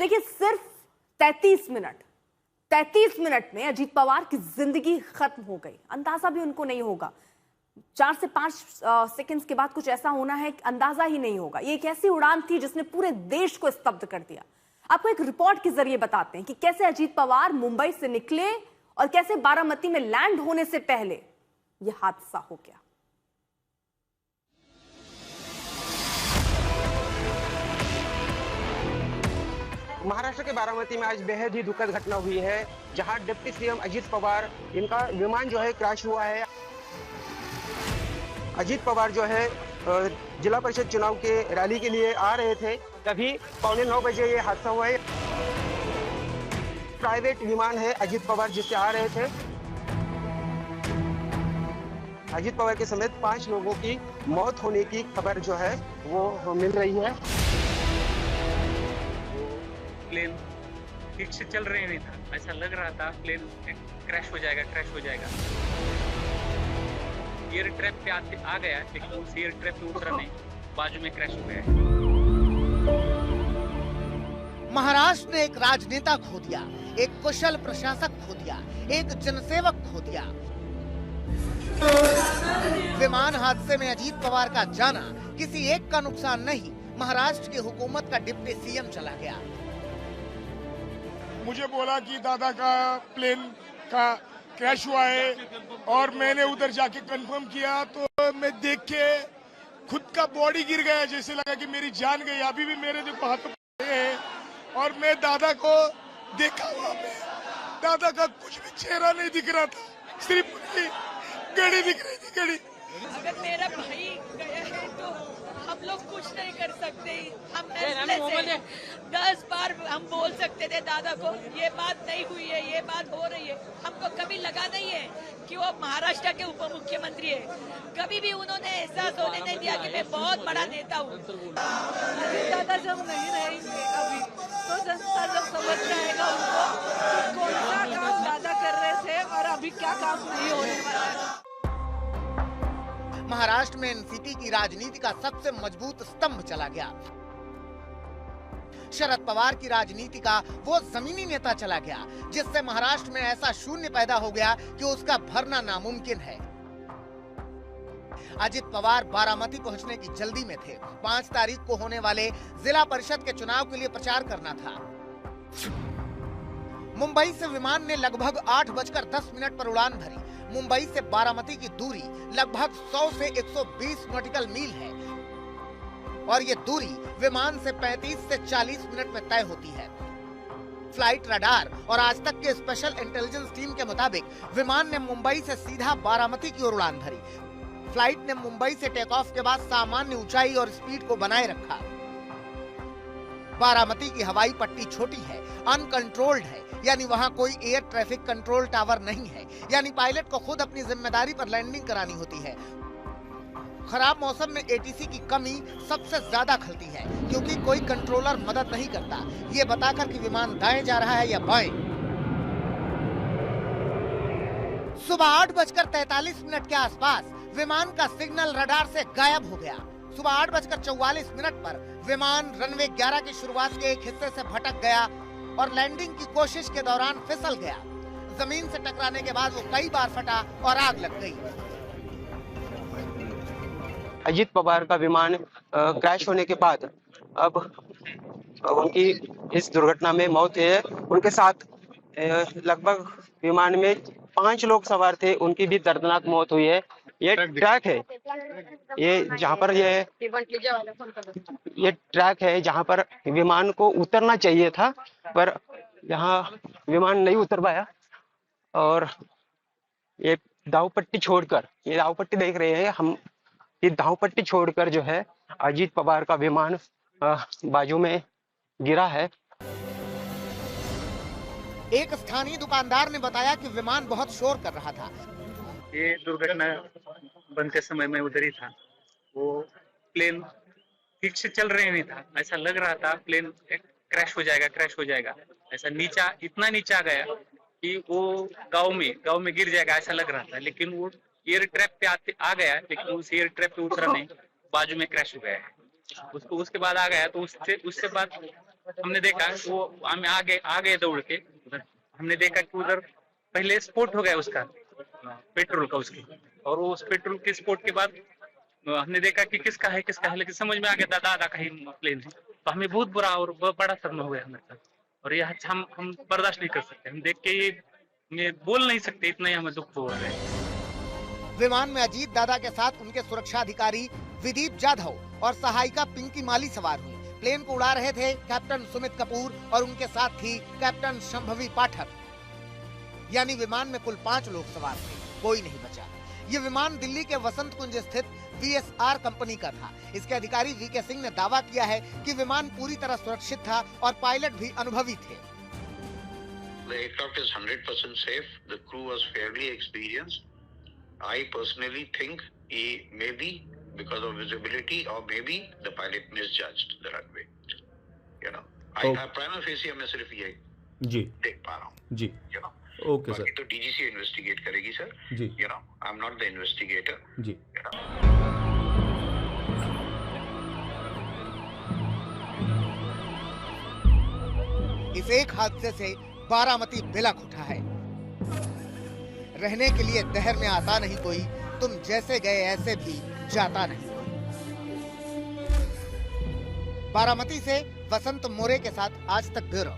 देखिए सिर्फ 33 मिनट में अजीत पवार की जिंदगी खत्म हो गई। अंदाजा भी उनको नहीं होगा। 4 से 5 सेकंड्स के बाद कुछ ऐसा होना है कि अंदाजा ही नहीं होगा। ये एक ऐसी उड़ान थी जिसने पूरे देश को स्तब्ध कर दिया। आपको एक रिपोर्ट के जरिए बताते हैं कि कैसे अजीत पवार मुंबई से निकले और कैसे बारामती में लैंड होने से पहले यह हादसा हो गया। महाराष्ट्र के बारामती में आज बेहद ही दुखद घटना हुई है, जहां डिप्टी सीएम अजीत पवार, इनका विमान जो है क्रैश हुआ है। अजीत पवार जो है जिला परिषद चुनाव के रैली के लिए आ रहे थे, तभी 8:45 बजे ये हादसा हुआ है। प्राइवेट विमान है अजीत पवार जिससे आ रहे थे। अजीत पवार के समेत 5 लोगों की मौत होने की खबर जो है वो मिल रही है। प्लेन ठीक से चल रहे नहीं था, ऐसा लग रहा था प्लेन क्रैश हो जाएगा। एयर ट्रैप पे आ गया, लेकिन उस एयर ट्रैप पे उतरा नहीं, बाजू में क्रैश हो गया। महाराष्ट्र ने एक राजनेता खो दिया, एक कुशल प्रशासक खो दिया, एक जनसेवक खो दिया। विमान हादसे में अजीत पवार का जाना किसी एक का नुकसान नहीं, महाराष्ट्र की हुकूमत का डिप्टी सीएम चला गया। मुझे बोला कि दादा का प्लेन का क्रैश हुआ है और मैंने उधर जाके कंफर्म किया, तो मैं देख के खुद का बॉडी गिर गया, जैसे लगा कि मेरी जान गई। अभी भी मेरे देखो हाथ है और मैं दादा को देखा वहाँ पे, दादा का कुछ भी चेहरा नहीं दिख रहा था, सिर्फ गड़ी दिख रही थी, गड़ी। अगर मेरा भाई गया है तो हम लोग कुछ नहीं कर सकते। हम 10 बार हम बोल सकते थे दादा को ये बात नहीं हुई है, ये बात हो रही है। हमको कभी लगा नहीं है कि वो महाराष्ट्र के उप मुख्यमंत्री है। कभी भी उन्होंने एहसास होने नहीं दिया कि मैं बहुत बड़ा नेता हूँ। दादा जब नहीं रहेंगे अभी तो जनता जब समझ जाएगा उनको कि कौन सा काम दादा कर रहे थे और अभी क्या काम नहीं होने वाला है। महाराष्ट्र में एनसीपी की राजनीति का सबसे मजबूत स्तंभ चला गया। शरद पवार की राजनीति का वो जमीनी नेता चला गया, जिससे महाराष्ट्र में ऐसा शून्य पैदा हो गया कि उसका भरना नामुमकिन है। अजित पवार बारामती पहुंचने की जल्दी में थे। 5 तारीख को होने वाले जिला परिषद के चुनाव के लिए प्रचार करना था। मुंबई से विमान ने लगभग 8:10 पर उड़ान भरी। मुंबई से बारामती की दूरी लगभग 100 से 120 नॉटिकल मील है और ये दूरी विमान से 35 से 40 मिनट में तय होती है। फ्लाइट रडार और आज तक के स्पेशल इंटेलिजेंस टीम के मुताबिक विमान ने मुंबई से सीधा बारामती की ओर उड़ान भरी। फ्लाइट ने मुंबई से टेक ऑफ के बाद सामान्य ऊंचाई और स्पीड को बनाए रखा। बारामती की हवाई पट्टी छोटी है, अनकंट्रोल्ड है, यानी वहां कोई एयर ट्रैफिक कंट्रोल टावर नहीं है, यानी पायलट को खुद अपनी जिम्मेदारी पर लैंडिंग करानी होती है। खराब मौसम में एटीसी की कमी सबसे ज्यादा खलती है, क्योंकि कोई कंट्रोलर मदद नहीं करता ये बताकर कि विमान दाएं जा रहा है या बाएं। सुबह 8:43 के आसपास विमान का सिग्नल रडार से गायब हो गया। सुबह 8:44 पर विमान रनवे 11 की शुरुआत के एक हिस्से से भटक गया और लैंडिंग की कोशिश के दौरान फिसल गया। जमीन से टकराने के बाद वो कई बार फटा और आग लग गई। अजीत पवार का विमान क्रैश होने के बाद अब उनकी इस दुर्घटना में मौत है। उनके साथ लगभग विमान में 5 लोग सवार थे, उनकी भी दर्दनाक मौत हुई है। ये ट्रैक है, ये जहाँ पर ये ट्रैक है जहाँ पर विमान को उतरना चाहिए था, पर यहाँ विमान नहीं उतर पाया। और ये दाव पट्टी देख रहे हैं हम, ये दाव पट्टी छोड़कर जो है अजीत पवार का विमान बाजू में गिरा है। एक स्थानीय दुकानदार ने बताया कि विमान बहुत शोर कर रहा था। ये दुर्घटना बनते समय मैं उधर ही था। वो प्लेन ठीक से चल रहे नहीं था, ऐसा लग रहा था प्लेन क्रैश हो जाएगा। ऐसा इतना नीचा गया कि वो गांव में गिर जाएगा ऐसा लग रहा था, लेकिन वो एयर ट्रैप पे आ गया, लेकिन उस एयर ट्रैप पे उतरा नहीं, बाजू में क्रैश हो गया है। उसके बाद आ गया, तो उससे बाद हमने देखा वो हम आगे दौड़ के उधर हमने देखा कि उधर पहले स्फोट हो गया उसका पेट्रोल का उसकी, और वो उस पेट्रोल के स्फोट के बाद हमने देखा कि किसका है, लेकिन समझ में आ गया दादा का ही प्लेन है। तो हमें बहुत बुरा और बड़ा सदमा हुआ हमारे साथ, और यह हम बर्दाश्त नहीं कर सकते। हम देख के ये बोल नहीं सकते, इतना ही हमें दुख हो रहा है। विमान में अजीत दादा के साथ उनके सुरक्षा अधिकारी विदीप जाधव और सहायिका पिंकी माली सवार हुई। प्लेन को उड़ा रहे थे कैप्टन सुमित कपूर और उनके साथ थी कैप्टन शंभवी पाठक। यानी विमान में कुल 5 लोग सवार थे, कोई नहीं बचा। ये विमान दिल्ली के वसंत कुंज स्थित VSR कंपनी का था। इसके अधिकारी VK सिंह ने दावा किया है कि विमान पूरी तरह सुरक्षित था और पायलट भी अनुभवी थे। The aircraft is 100% safe. The crew was fairly experienced. I personally think he maybe because of visibility or maybe the pilot misjudged the runway. You know, I prima facie मैं सिर्फ ये जी देख पा रहा हूँ जी। You know, okay sir. बाकी तो DGC इन्वेस्टिगेट करेगी sir ji. You know, I'm not the investigator. जी। You know. इस एक हादसे से बारामती बिलख उठा है। रहने के लिए दहर में आता नहीं कोई, तुम जैसे गए ऐसे भी जाता नहीं। बारामती से वसंत मोरे के साथ आज तक ब्यूरो।